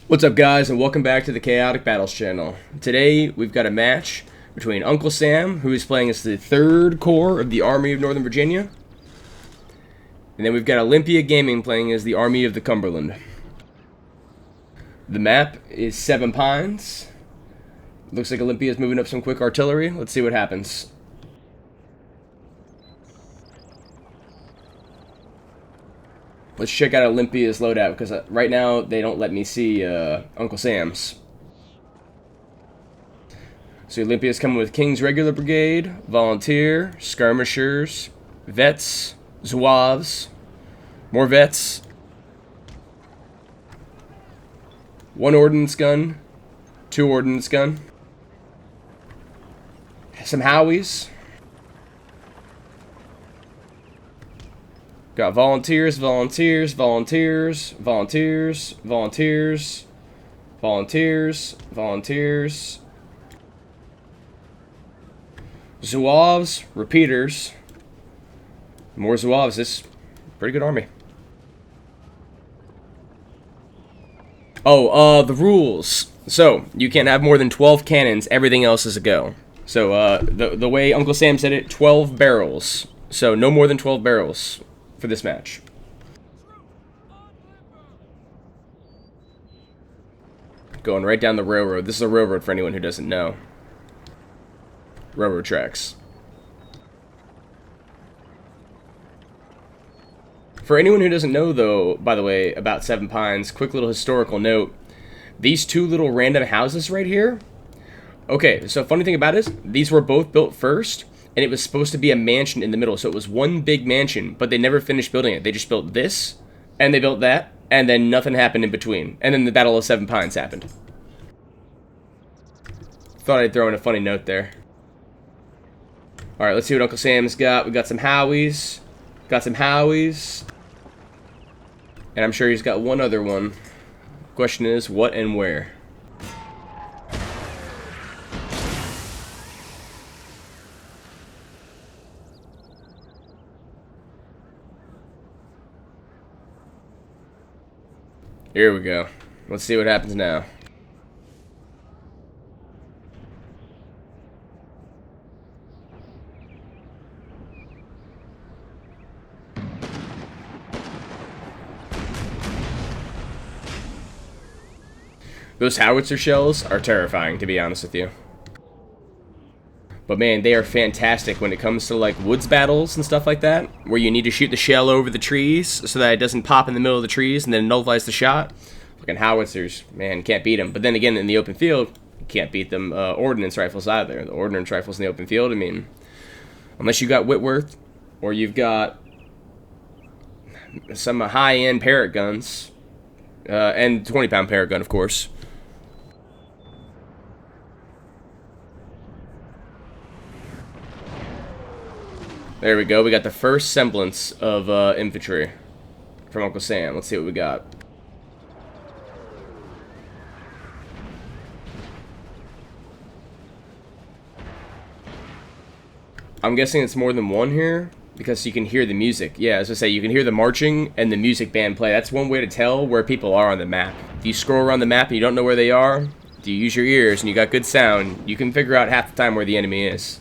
What's up, guys, and welcome back to the Chaotic Battles channel. Today we've got a match between Uncle Sam, who is playing as the 3rd Corps of the Army of Northern Virginia, and then we've got Olympia Gaming playing as the Army of the Cumberland. The map is Seven Pines. Looks like Olympia is moving up some quick artillery. Let's see what happens. Let's check out Olympia's loadout, because right now they don't let me see Uncle Sam's. So Olympia's coming with King's Regular Brigade, Volunteer, Skirmishers, Vets, Zouaves, more Vets, 1 Ordnance Gun, 2 Ordnance Gun, some Howies. Got volunteers, volunteers, volunteers, volunteers, volunteers, volunteers, volunteers, Zouaves, repeaters, more Zouaves. This is a pretty good army. Oh, the rules. So, you can't have more than 12 cannons, everything else is a go. So, the way Uncle Sam said it, 12 barrels. So, no more than 12 barrels for this match. Going right down the railroad. This is a railroad for anyone who doesn't know. Railroad tracks. For anyone who doesn't know, though, by the way, about Seven Pines, quick little historical note. These 2 little random houses right here. Okay, so funny thing about it is, these were both built first, and it was supposed to be a mansion in the middle, so it was one big mansion, but they never finished building it. They just built this, and they built that, and then nothing happened in between. And then the Battle of Seven Pines happened. Thought I'd throw in a funny note there. Alright, let's see what Uncle Sam's got. We got some Howies. Got some Howies. And I'm sure he's got one other one. Question is, what and where? Here we go. Let's see what happens now. Those howitzer shells are terrifying, to be honest with you. But man, they are fantastic when it comes to like woods battles and stuff like that, where you need to shoot the shell over the trees so that it doesn't pop in the middle of the trees and then nullifies the shot. Fucking howitzers, man, can't beat them. But then again, in the open field, you can't beat them ordnance rifles either. The ordnance rifles in the open field, I mean, unless you got Whitworth or you've got some high-end Parrott guns, and 20-pound Parrott gun, of course. There we go. We got the first semblance of infantry from Uncle Sam. Let's see what we got. I'm guessing it's more than one here because you can hear the music. Yeah, as I say, you can hear the marching and the music band play. That's one way to tell where people are on the map. If you scroll around the map and you don't know where they are, do you use your ears and you got good sound, you can figure out half the time where the enemy is.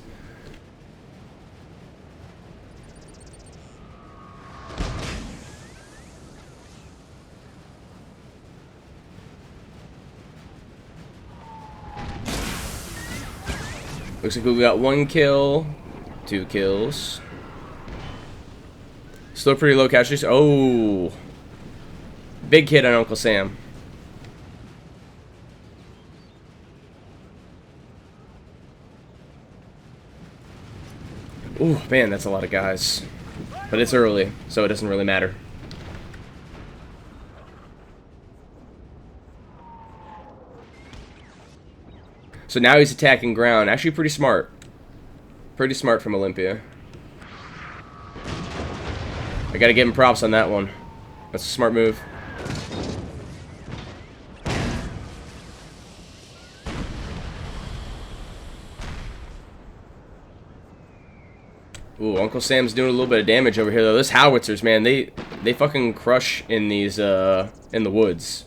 Looks like we got 1 kill, 2 kills. Still pretty low casualties. Oh, big hit on Uncle Sam. Ooh, man, that's a lot of guys. But it's early, so it doesn't really matter. So now he's attacking ground. Actually pretty smart. Pretty smart from Olympia. I gotta give him props on that one. That's a smart move. Ooh, Uncle Sam's doing a little bit of damage over here, though. Those howitzers, man, they fucking crush in these, in the woods.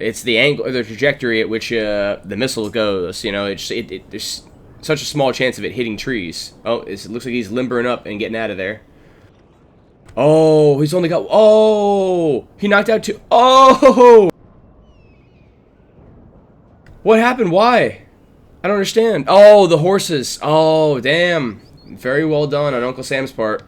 It's the angle, or the trajectory at which the missile goes. You know, there's such a small chance of it hitting trees. Oh, it looks like he's limbering up and getting out of there. Oh, he's only got... Oh! He knocked out two... Oh! What happened? Why? I don't understand. Oh, the horses. Oh, damn. Very well done on Uncle Sam's part.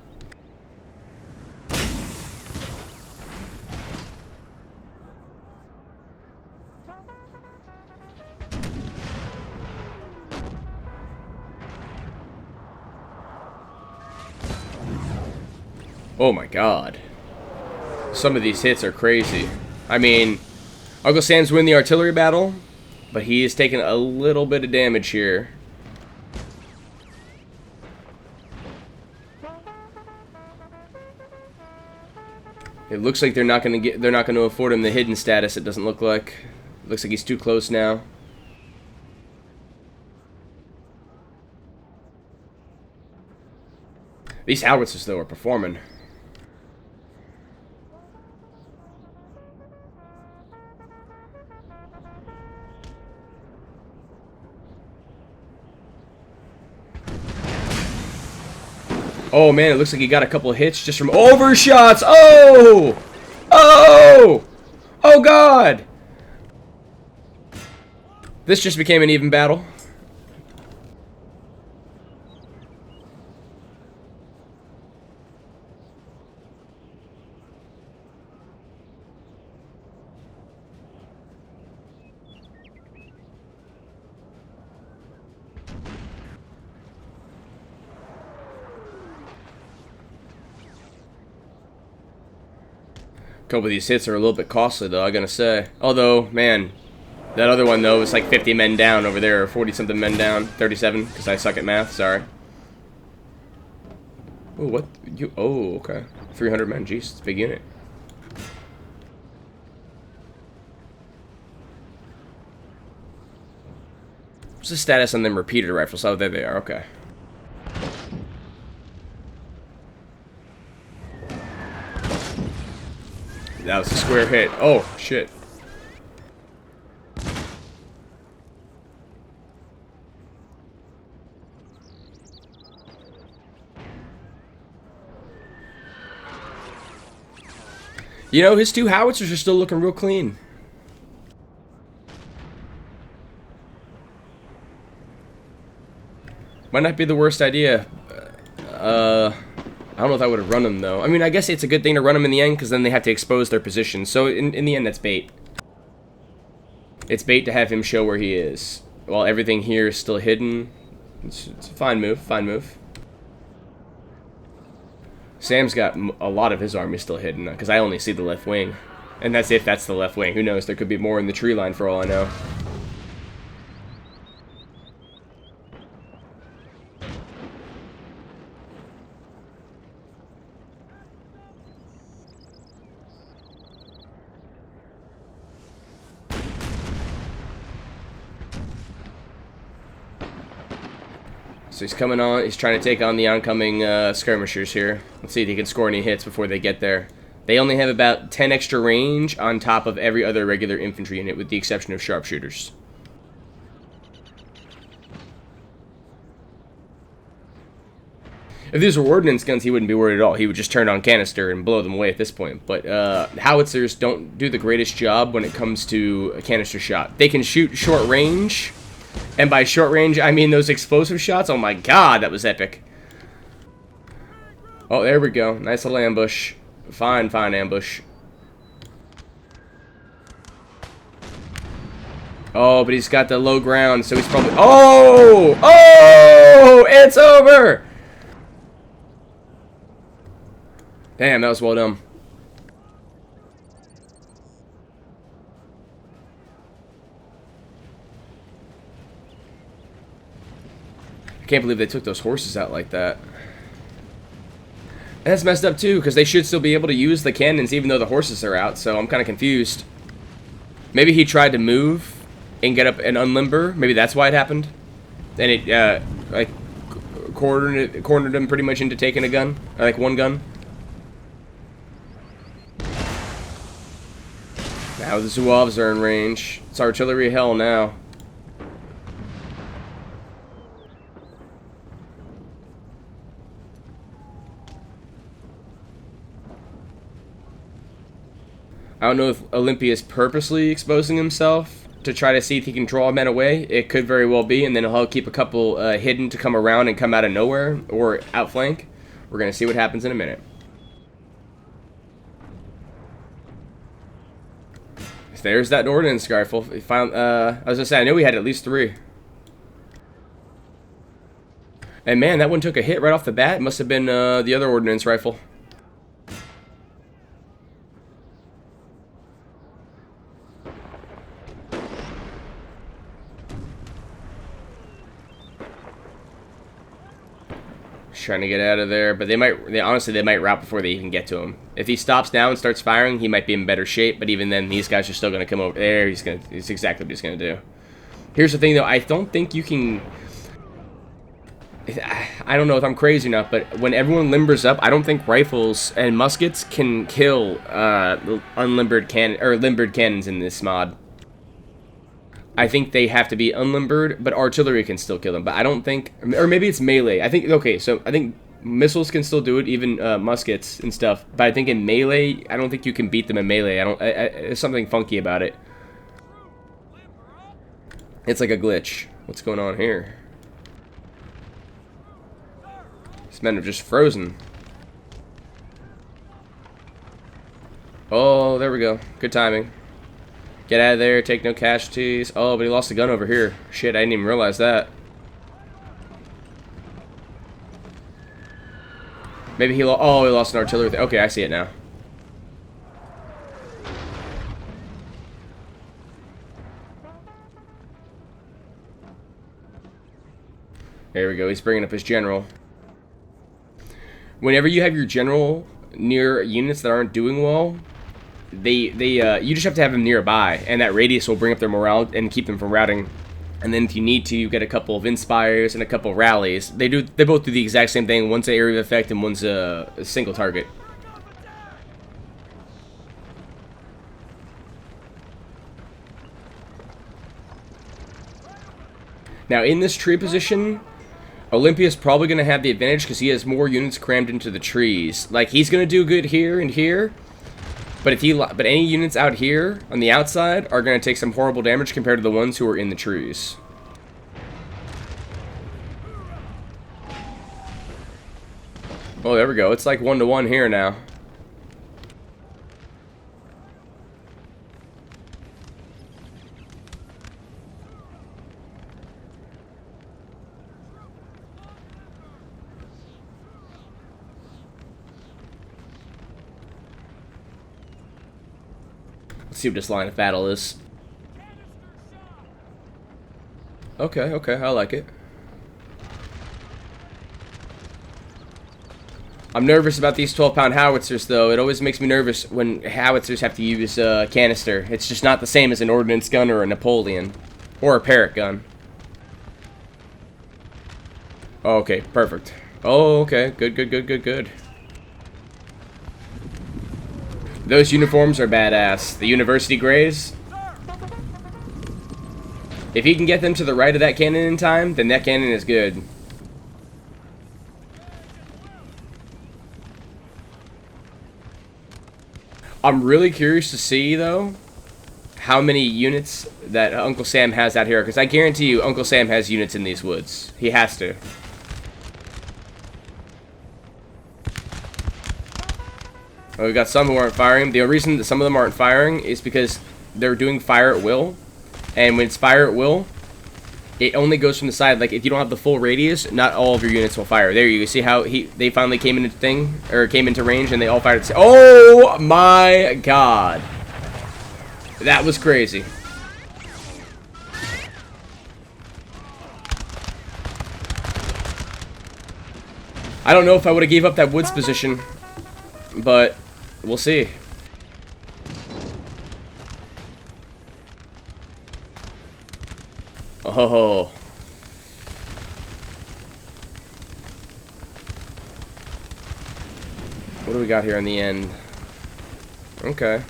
Oh my god. Some of these hits are crazy. I mean, Uncle Sam's winning the artillery battle, but he is taking a little bit of damage here. It looks like they're not going to afford him the hidden status. It doesn't look like. It looks like he's too close now. These howitzers though are performing. Oh man, it looks like he got a couple of hits just from overshots. Oh! Oh! Oh god! This just became an even battle. A couple of these hits are a little bit costly, though, I gotta say. Although, man, that other one, though, was like 50 men down over there, or 40-something men down. 37, because I suck at math, sorry. Oh, what? Oh, okay. 300 men, jeez, it's a big unit. What's the status on them repeater rifles? Oh, there they are, okay. That was a square hit. Oh, shit. You know, his two howitzers are still looking real clean. Might not be the worst idea. I don't know if I would have run them, though. I mean, I guess it's a good thing to run them in the end, because then they have to expose their position. So, in the end, that's bait. It's bait to have him show where he is. While everything here is still hidden. It's a fine move, fine move. Sam's got a lot of his army still hidden, because I only see the left wing. And that's if that's the left wing. Who knows? There could be more in the tree line, for all I know. So he's coming on, he's trying to take on the oncoming skirmishers here. Let's see if he can score any hits before they get there. They only have about 10 extra range on top of every other regular infantry unit, with the exception of sharpshooters. If these were ordnance guns, he wouldn't be worried at all. He would just turn on canister and blow them away at this point. But howitzers don't do the greatest job when it comes to a canister shot. They can shoot short range. And by short range, I mean those explosive shots. Oh my god, that was epic. Oh, there we go. Nice little ambush. Fine, fine ambush. Oh, but he's got the low ground, so he's probably... Oh! Oh! It's over! Damn, that was well done. I can't believe they took those horses out like that. And that's messed up too, because they should still be able to use the cannons even though the horses are out, so I'm kind of confused. Maybe he tried to move and get up and unlimber. Maybe that's why it happened. And it, like, cornered him pretty much into taking a gun. Or like one gun. Now Now the Zouaves are in range. It's artillery hell now. I don't know if Olympia is purposely exposing himself to try to see if he can draw men away. It could very well be, and then he'll keep a couple hidden to come around and come out of nowhere or outflank. We're going to see what happens in a minute. There's that ordnance rifle. I was going to say, I knew we had at least 3. And man, that one took a hit right off the bat. It must have been the other ordnance rifle. Trying to get out of there, but honestly they might rout before they even get to him. If he stops now and starts firing, he might be in better shape, but even then these guys are still going to come over there. He's exactly what he's going to do. Here's the thing though, I don't think you can, I don't know if I'm crazy enough, but when everyone limbers up, I don't think rifles and muskets can kill limbered cannons in this mod. I think they have to be unlimbered, but artillery can still kill them. But I don't think, or maybe it's melee. I think, okay, so I think missiles can still do it, even muskets and stuff. But I think in melee, I don't think you can beat them in melee. There's something funky about it. It's like a glitch. What's going on here? These men are just frozen. Oh, there we go. Good timing. Get out of there, take no casualties. Oh, but he lost a gun over here. Shit, I didn't even realize that. Maybe he lost an artillery. Okay, I see it now. There we go, he's bringing up his general. Whenever you have your general near units that aren't doing well, you just have to have them nearby, and that radius will bring up their morale and keep them from routing. And then if you need to, you get a couple of inspires and a couple of rallies. They both do the exact same thing. One's an area of effect and one's a single target. Now in this tree position, Olympia's probably going to have the advantage because he has more units crammed into the trees. Like, he's going to do good here and here. But any units out here on the outside are going to take some horrible damage compared to the ones who are in the trees. Oh, there we go. It's like 1-to-1 here now. Let's see what this line of battle is. Okay, I like it. I'm nervous about these 12-pound howitzers, though. It always makes me nervous when howitzers have to use canister. It's just not the same as an ordnance gun or a Napoleon. Or a Parrott gun. Okay, perfect. Oh, okay. Good. Those uniforms are badass. The university grays. If he can get them to the right of that cannon in time, then that cannon is good. I'm really curious to see, though, how many units that Uncle Sam has out here, because I guarantee you Uncle Sam has units in these woods. He has to. Oh, we've got some who aren't firing. The reason that some of them aren't firing is because they're doing fire at will. And when it's fire at will, it only goes from the side. Like, if you don't have the full radius, not all of your units will fire. There you go. See how they finally came into range and they all fired at the same. Oh my god. That was crazy. I don't know if I would have gave up that woods position, but we'll see. Oh. What do we got here in the end? Okay.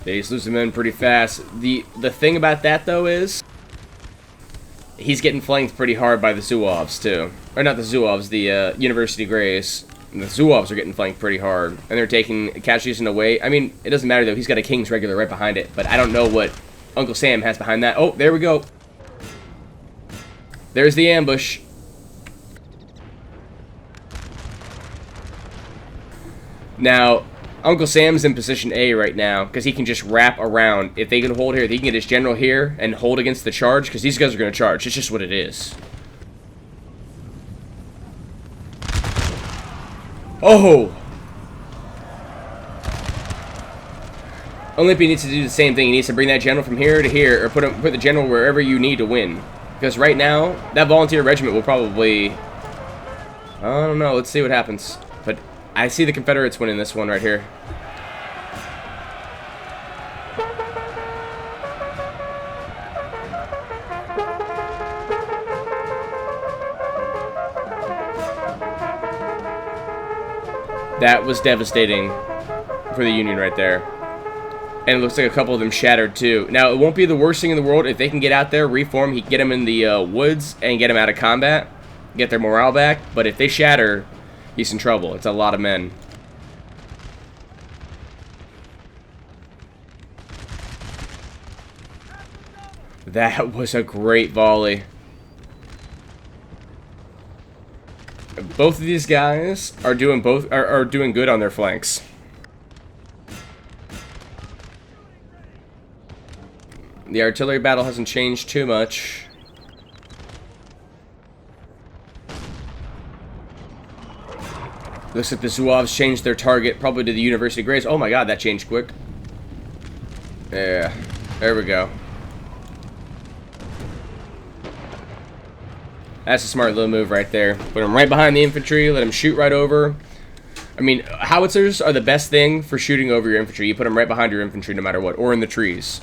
He's losing men pretty fast. The thing about that, though, is he's getting flanked pretty hard by the Zouaves, too. Or not the Zouaves, the University Greys. The Zouaves are getting flanked pretty hard. And they're taking casualties in a way. I mean, it doesn't matter, though. He's got a King's Regular right behind it. But I don't know what Uncle Sam has behind that. Oh, there we go. There's the ambush. Now, Uncle Sam's in position A right now, because he can just wrap around. If they can hold here, he can get his general here and hold against the charge, because these guys are going to charge. It's just what it is. Oh! Olympia needs to do the same thing. He needs to bring that general from here to here, or put the general wherever you need to win. Because right now, that volunteer regiment will probably... I don't know. Let's see what happens. But I see the Confederates winning this one right here. That was devastating for the Union right there. And it looks like a couple of them shattered too. Now, it won't be the worst thing in the world if they can get out there, reform, he can get them in the woods and get them out of combat, get their morale back. But if they shatter, he's in trouble. It's a lot of men. That was a great volley. Both of these guys are doing doing good on their flanks. The artillery battle hasn't changed too much. Looks like the Zouaves changed their target probably to the University Greys. Oh my god, that changed quick. Yeah, there we go. That's a smart little move right there. Put him right behind the infantry, let him shoot right over. I mean, howitzers are the best thing for shooting over your infantry. You put them right behind your infantry no matter what, or in the trees.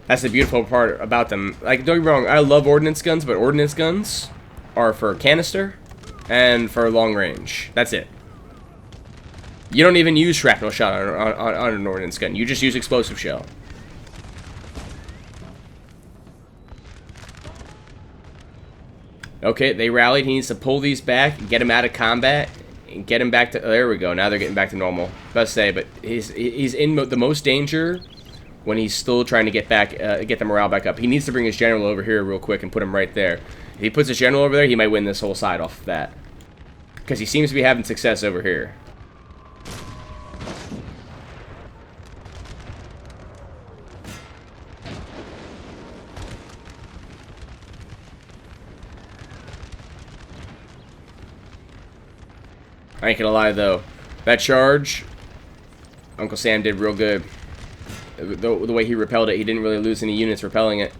That's the beautiful part about them. Like, don't get me wrong, I love ordnance guns, but ordnance guns are for canister and for long range. That's it. You don't even use shrapnel shot on an ordnance gun. You just use explosive shell. Okay, they rallied. He needs to pull these back, get him out of combat, and get him back to... Oh, there we go. Now they're getting back to normal. Best say, but he's in the most danger when he's still trying to get back, get the morale back up. He needs to bring his general over here real quick and put him right there. If he puts his general over there, he might win this whole side off of that. Because he seems to be having success over here. I ain't gonna lie though, that charge, Uncle Sam did real good. The way he repelled it, he didn't really lose any units repelling it.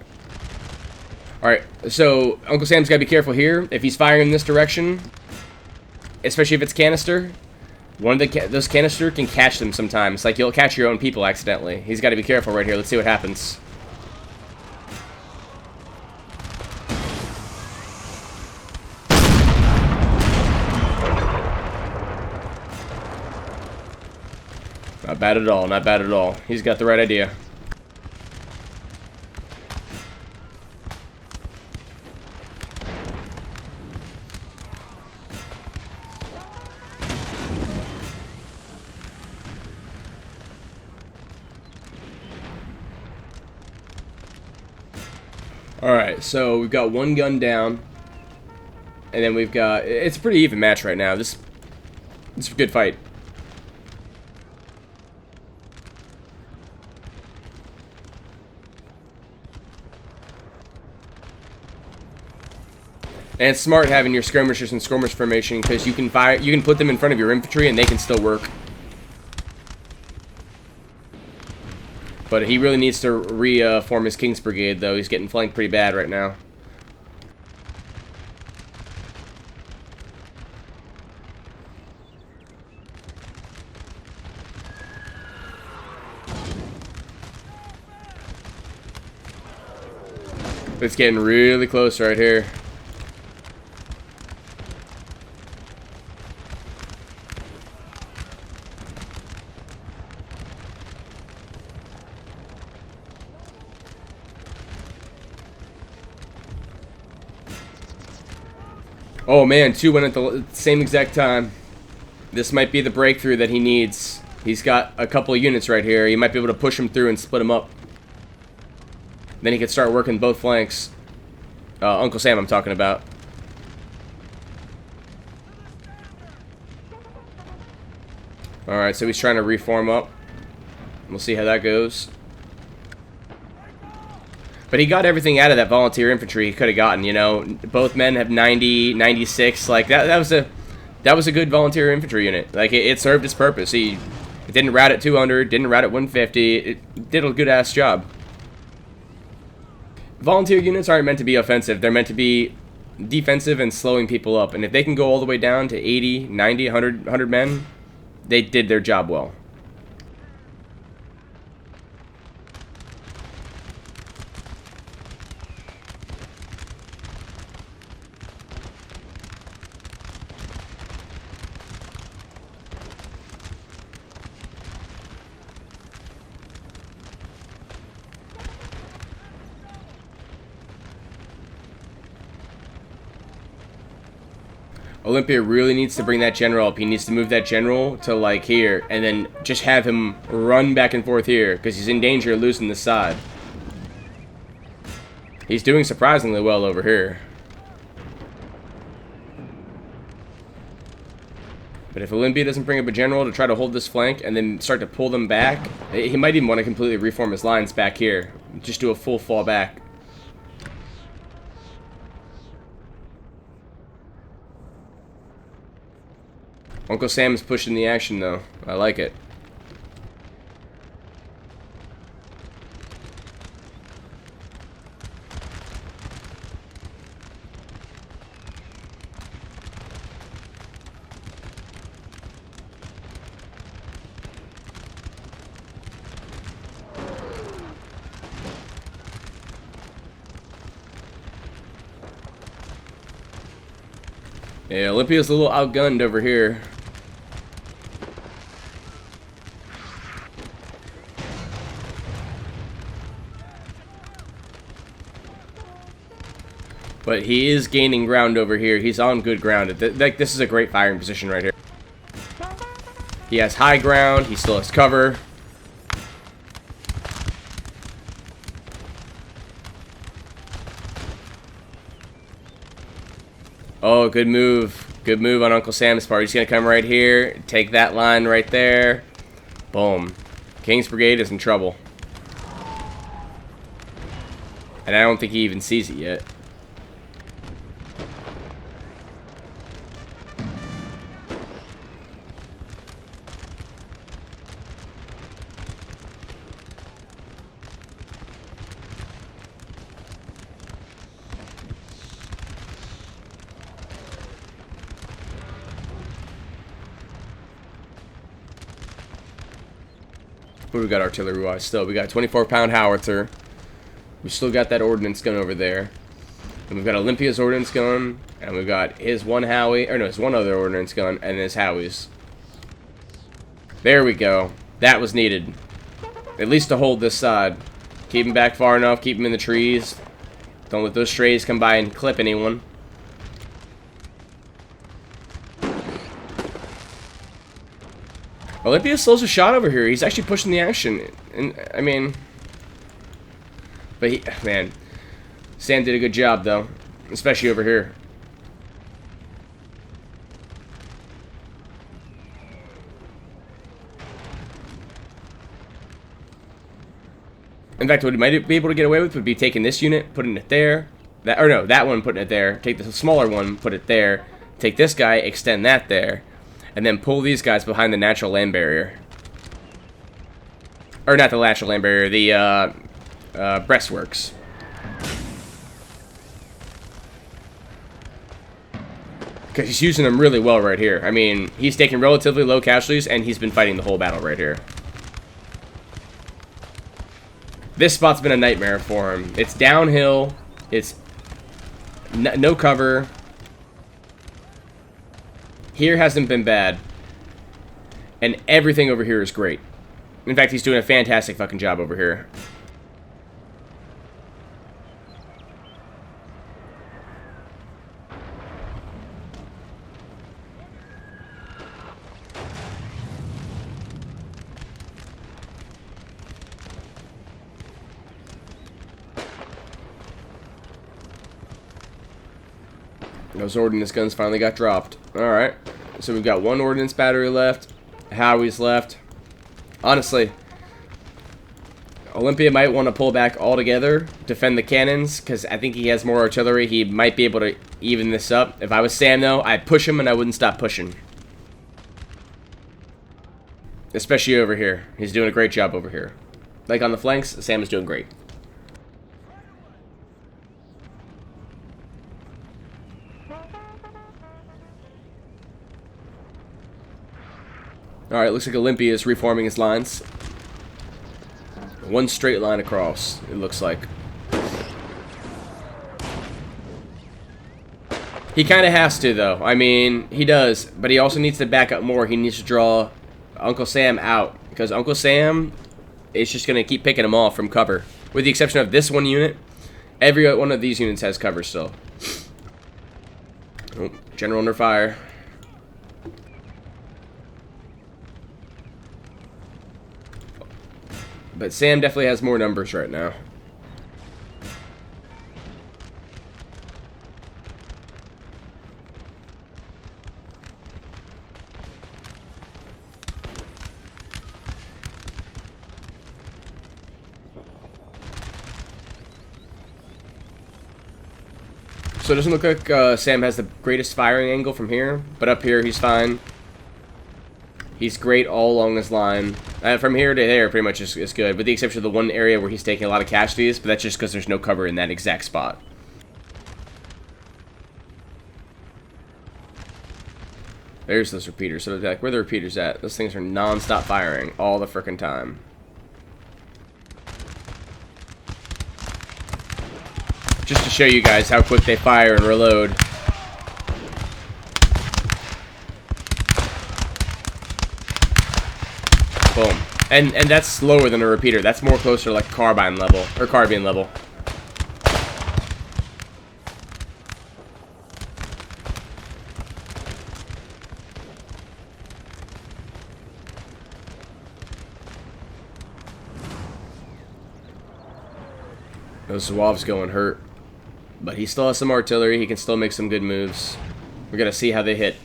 Alright, so Uncle Sam's gotta be careful here. If he's firing in this direction, especially if it's canister, one of those canister can catch them sometimes. Like, you'll catch your own people accidentally. He's gotta be careful right here. Let's see what happens. Not bad at all, not bad at all. He's got the right idea. Alright, so we've got one gun down. And then we've got... It's a pretty even match right now. This is a good fight. And it's smart having your skirmishers in skirmish formation because you can put them in front of your infantry and they can still work. But he really needs to reform his King's Brigade though. He's getting flanked pretty bad right now. It's getting really close right here. Oh man, 2 went at the same exact time. This might be the breakthrough that he needs. He's got a couple of units right here. You might be able to push him through and split him up. Then he could start working both flanks. Uncle Sam I'm talking about. Alright, so he's trying to reform up. We'll see how that goes. But he got everything out of that volunteer infantry he could have gotten, you know. Both men have 90, 96. Like, that was a good volunteer infantry unit. Like, it served its purpose. It didn't rout at 200, didn't rout at 150. It did a good-ass job. Volunteer units aren't meant to be offensive. They're meant to be defensive and slowing people up. And if they can go all the way down to 80, 90, 100 men, they did their job well. Olympia really needs to bring that general up. He needs to move that general to, like, here, and then just have him run back and forth here, because he's in danger of losing this side. He's doing surprisingly well over here. But if Olympia doesn't bring up a general to try to hold this flank and then start to pull them back, he might even want to completely reform his lines back here. Just do a full fall back. Uncle Sam is pushing the action, though. I like it. Yeah, Olympia's a little outgunned over here. But he is gaining ground over here. He's on good ground. This is a great firing position right here. He has high ground. He still has cover. Oh, good move. Good move on Uncle Sam's part. He's going to come right here. Take that line right there. Boom. King's Brigade is in trouble. And I don't think he even sees it yet. What we got artillery-wise still? We got 24-pound howitzer. We still got that ordnance gun over there. And we've got Olympia's ordnance gun. And we've got his one Howie. Or no, his one other ordnance gun. And his Howie's. There we go. That was needed. At least to hold this side. Keep him back far enough. Keep him in the trees. Don't let those strays come by and clip anyone. Olympia slows a shot over here. He's actually pushing the action. And I mean... But man, Sam did a good job, though. Especially over here. In fact, what he might be able to get away with would be taking this unit, putting it there. That one, putting it there. Take the smaller one, put it there. Take this guy, extend that there. And then pull these guys behind the natural land barrier. Or not the natural land barrier, the breastworks. Because he's using them really well right here. I mean, he's taking relatively low casualties, and he's been fighting the whole battle right here. This spot's been a nightmare for him. It's downhill. It's no cover. Here hasn't been bad. And everything over here is great. In fact, he's doing a fantastic fucking job over here. Those ordnance guns finally got dropped. Alright. So we've got one ordnance battery left. Howie's left. Honestly, Olympia might want to pull back altogether, defend the cannons, because I think he has more artillery. He might be able to even this up. If I was Sam, though, I'd push him and I wouldn't stop pushing. Especially over here. He's doing a great job over here. Like on the flanks, Sam is doing great. Alright, looks like Olympia is reforming his lines. One straight line across, it looks like. He kind of has to, though. I mean, he does, but he also needs to back up more. He needs to draw Uncle Sam out, because Uncle Sam is just going to keep picking him off from cover. With the exception of this one unit, every one of these units has cover still. Oh, general under fire. But Sam definitely has more numbers right now. So it doesn't look like Sam has the greatest firing angle from here, but up here he's fine. He's great all along this line. From here to there, pretty much is good, with the exception of the one area where he's taking a lot of casualties, but that's just because there's no cover in that exact spot. There's those repeaters. So like, where are the repeaters at? Those things are non-stop firing all the frickin' time. Just to show you guys how quick they fire and reload. Boom. And that's slower than a repeater. That's more closer to like carbine level, or carbine level. Those Zouaves going hurt. But he still has some artillery. He can still make some good moves. We're going to see how they hit.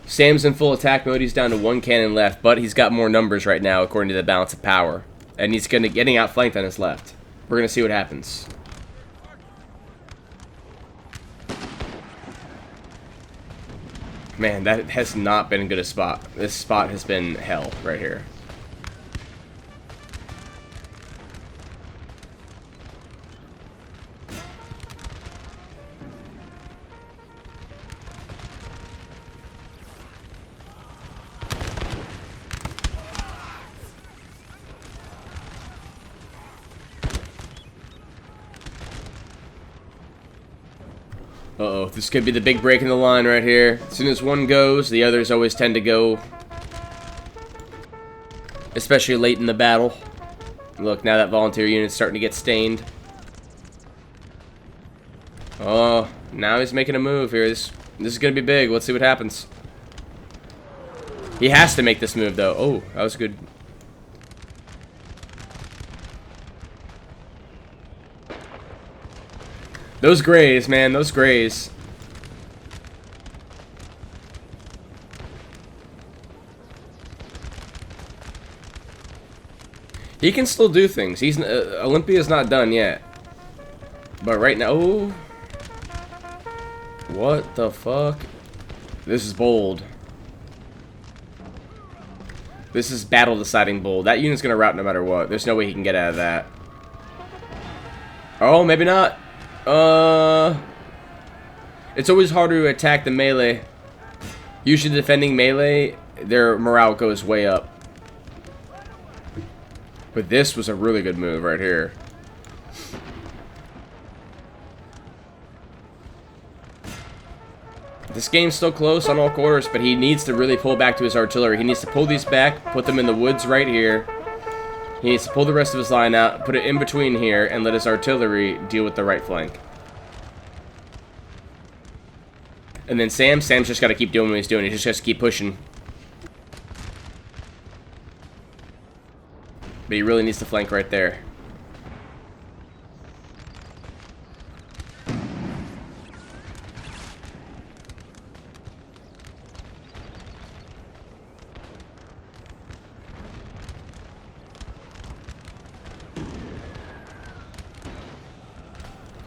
Sam's in full attack mode. He's down to one cannon left, but he's got more numbers right now according to the balance of power. And he's getting outflanked on his left. We're going to see what happens. Man, that has not been a good spot. This spot has been hell right here. Uh-oh, this could be the big break in the line right here. As soon as one goes, the others always tend to go. Especially late in the battle. Look, now that volunteer unit's starting to get stained. Oh, now he's making a move here. This is going to be big. Let's see what happens. He has to make this move, though. Oh, that was good. Those grays, man, those grays. He can still do things. He's Olympia's not done yet. But right now, oh, what the fuck? This is bold. This is battle deciding bold. That unit's gonna rout no matter what. There's no way he can get out of that. Oh, maybe not. It's always harder to attack the melee. Usually defending melee, their morale goes way up. But this was a really good move right here. This game's still close on all quarters, but he needs to really pull back to his artillery. He needs to pull these back, put them in the woods right here. He needs to pull the rest of his line out, put it in between here, and let his artillery deal with the right flank. And then Sam's just got to keep doing what he's doing. He just has to keep pushing. But he really needs to flank right there.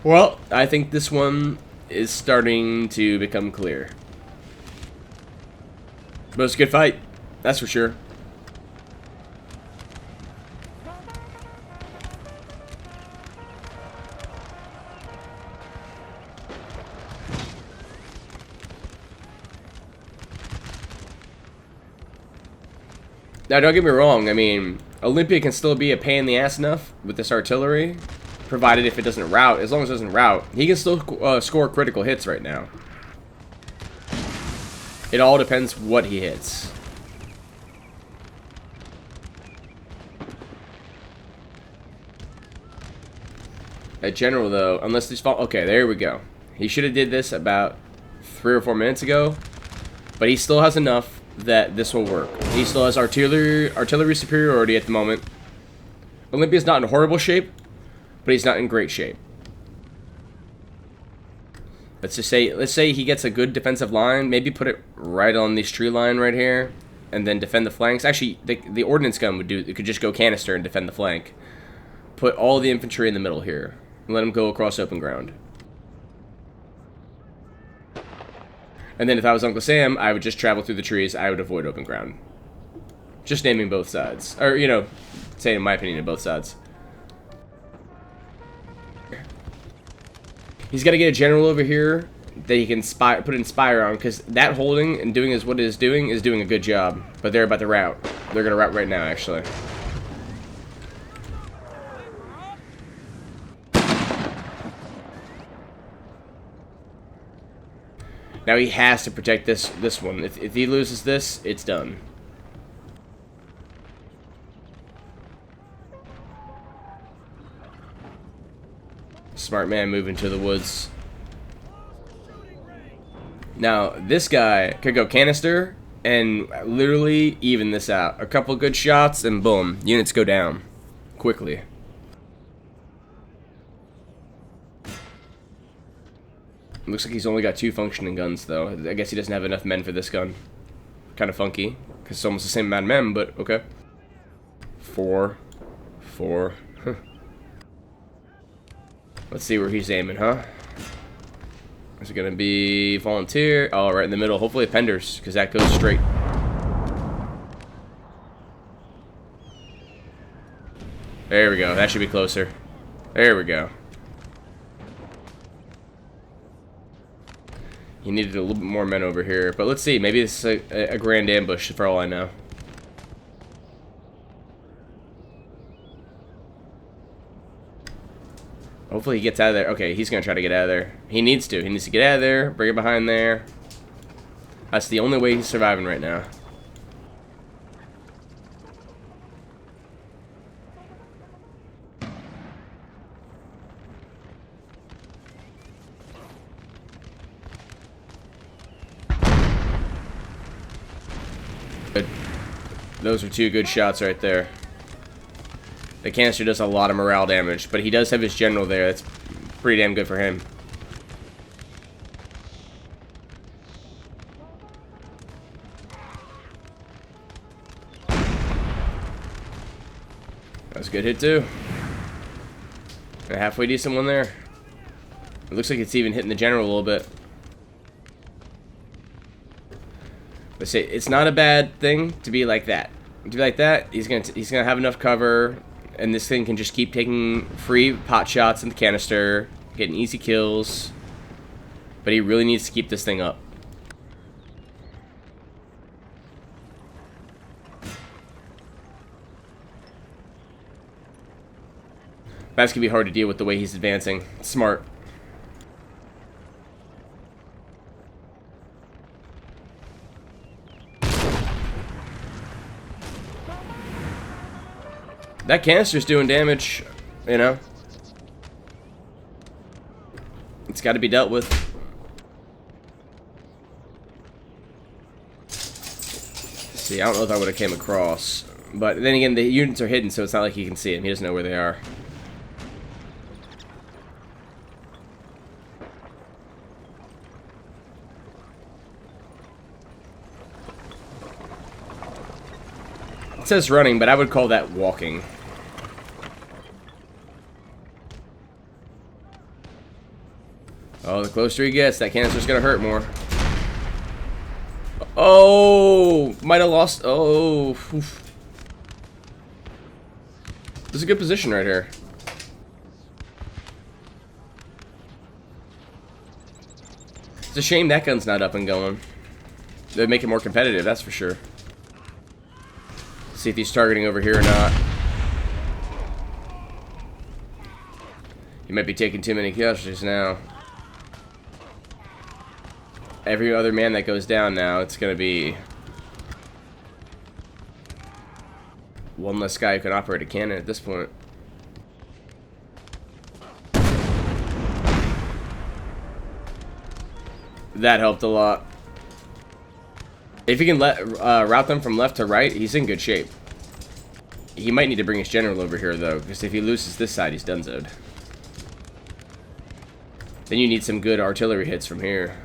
Well, I think this one is starting to become clear. But it's a good fight, that's for sure. Now, don't get me wrong, I mean, Olympia can still be a pain in the ass enough with this artillery, provided if it doesn't route. As long as it doesn't route, he can still score critical hits right now. It all depends what he hits. At general, though, unless these fall... Okay, there we go. He should have did this about 3 or 4 minutes ago, but he still has enough that this will work. He still has artillery superiority at the moment. Olympia's not in horrible shape, but he's not in great shape. Let's say he gets a good defensive line. Maybe put it right on this tree line right here, and then defend the flanks. Actually, the ordnance gun would do. It could just go canister and defend the flank. Put all the infantry in the middle here, and let him go across open ground. And then if I was Uncle Sam, I would just travel through the trees. I would avoid open ground. Just naming both sides. Or, you know, saying my opinion to both sides. He's got to get a general over here that he can put Inspire on, because that holding and doing what it is doing a good job. But they're about to rout. They're going to rout right now, actually. Now he has to protect this one. If he loses this, it's done. Smart man moving to the woods. Now this guy could go canister and literally even this out. A couple good shots and boom, units go down quickly. Looks like he's only got 2 functioning guns, though. I guess he doesn't have enough men for this gun. Kind of funky, because it's almost the same amount of men, but okay. 4. Huh. Let's see where he's aiming, huh? Is it going to be volunteer? Oh, right in the middle. Hopefully Penders, because that goes straight. There we go. That should be closer. There we go. He needed a little bit more men over here. But let's see. Maybe this is a grand ambush for all I know. Hopefully he gets out of there. Okay, he's going to try to get out of there. He needs to. He needs to get out of there. Bring it behind there. That's the only way he's surviving right now. Good. Those are 2 good shots right there. The canister does a lot of morale damage, but he does have his general there. That's pretty damn good for him. That's a good hit too. And a halfway decent one there. It looks like it's even hitting the general a little bit. Let's say it's not a bad thing to be like that. To be like that, he's gonna have enough cover, and this thing can just keep taking free pot shots in the canister, getting easy kills. But he really needs to keep this thing up. That's gonna be hard to deal with the way he's advancing. Smart. That canister's doing damage, you know. It's got to be dealt with. See, I don't know if I would have came across. But then again, the units are hidden, so it's not like he can see them. He doesn't know where they are. It says running, but I would call that walking. Oh, the closer he gets, that canister's gonna hurt more. Oh, might have lost. Oh, oof. This is a good position right here. It's a shame that gun's not up and going. They'd make it more competitive, that's for sure. See if he's targeting over here or not. He might be taking too many casualties now. Every other man that goes down now, it's going to be one less guy who can operate a cannon at this point. That helped a lot. If he can route them from left to right, he's in good shape. He might need to bring his general over here, though, because if he loses this side, he's donezoed. Then you need some good artillery hits from here.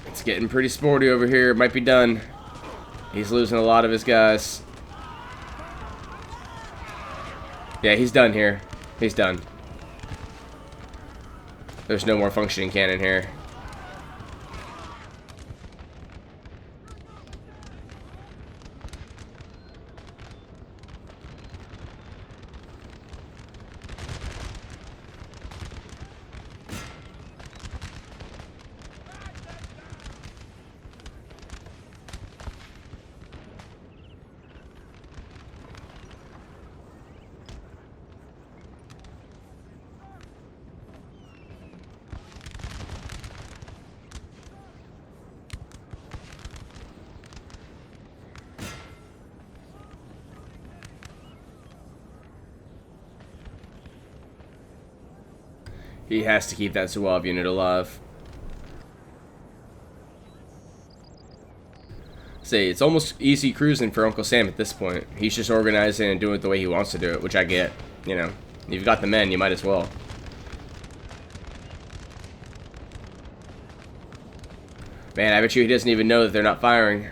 It's getting pretty sporty over here. Might be done. He's losing a lot of his guys. Yeah, he's done here. He's done. There's no more functioning cannon here. He has to keep that Zouave unit alive. Say, it's almost easy cruising for Uncle Sam at this point. He's just organizing and doing it the way he wants to do it, which I get. You know, you've got the men, you might as well. Man, I bet you he doesn't even know that they're not firing.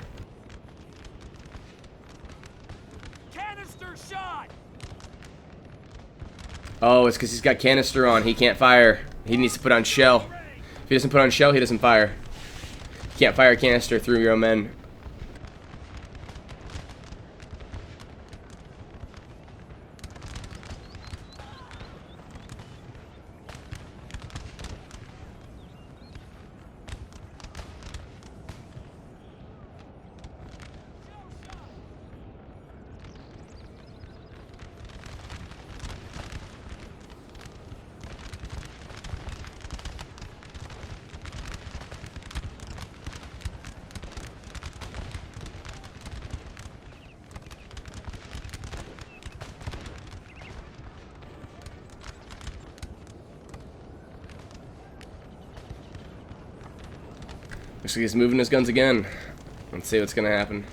Canister shot! Oh, it's because he's got canister on. He can't fire. He needs to put on shell. If he doesn't put on shell, he doesn't fire. You can't fire canister through your own men. Looks like he's moving his guns again. Let's see what's gonna happen.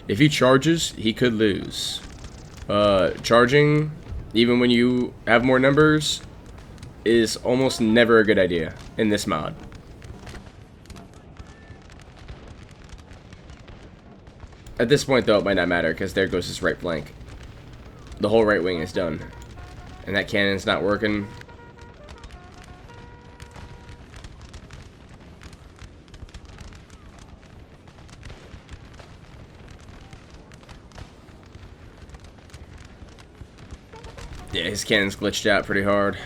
If he charges, he could lose. Charging, even when you have more numbers, is almost never a good idea in this mod. At this point, though, it might not matter, because there goes his right flank. The whole right wing is done. And that cannon's not working. Yeah, his cannon's glitched out pretty hard.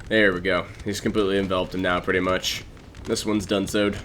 There we go. He's completely enveloped him now, pretty much. This one's done-so'd.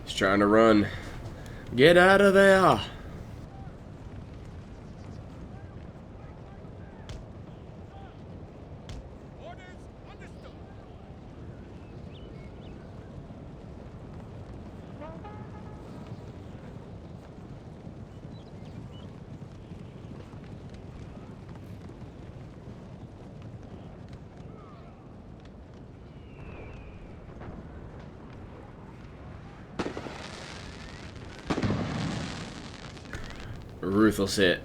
He's trying to run. Get out of there! Ruthless hit.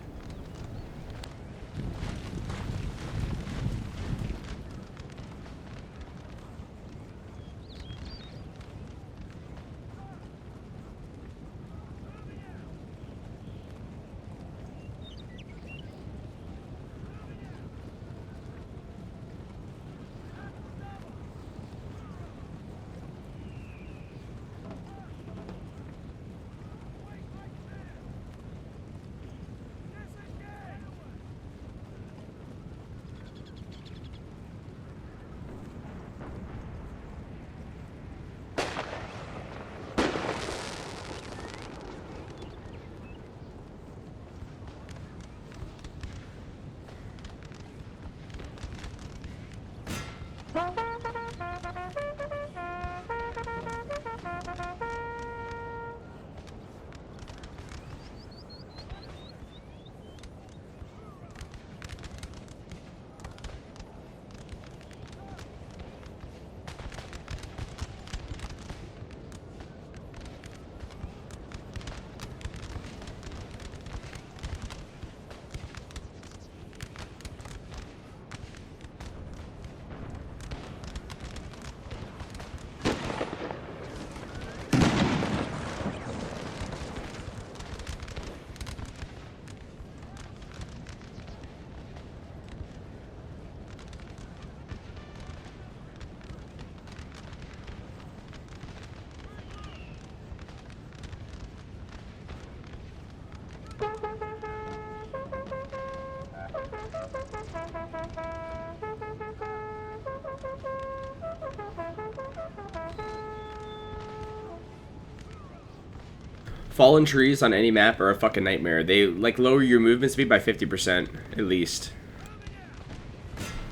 Fallen trees on any map are a fucking nightmare. They, like, lower your movement speed by 50%, at least.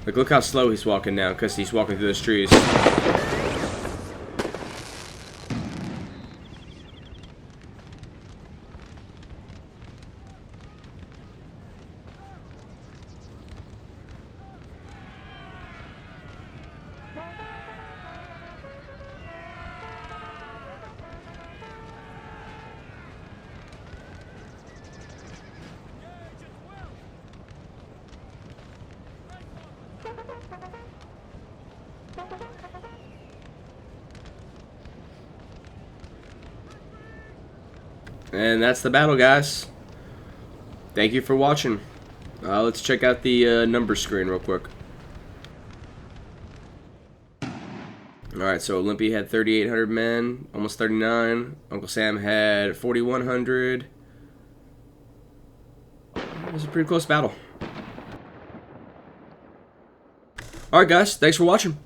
Like, look how slow he's walking now, because he's walking through those trees. And that's the battle, guys. Thank you for watching. Let's check out the number screen real quick. Alright, so Olympia had 3,800 men, almost 39. Uncle Sam had 4,100. It was a pretty close battle. Alright, guys, thanks for watching.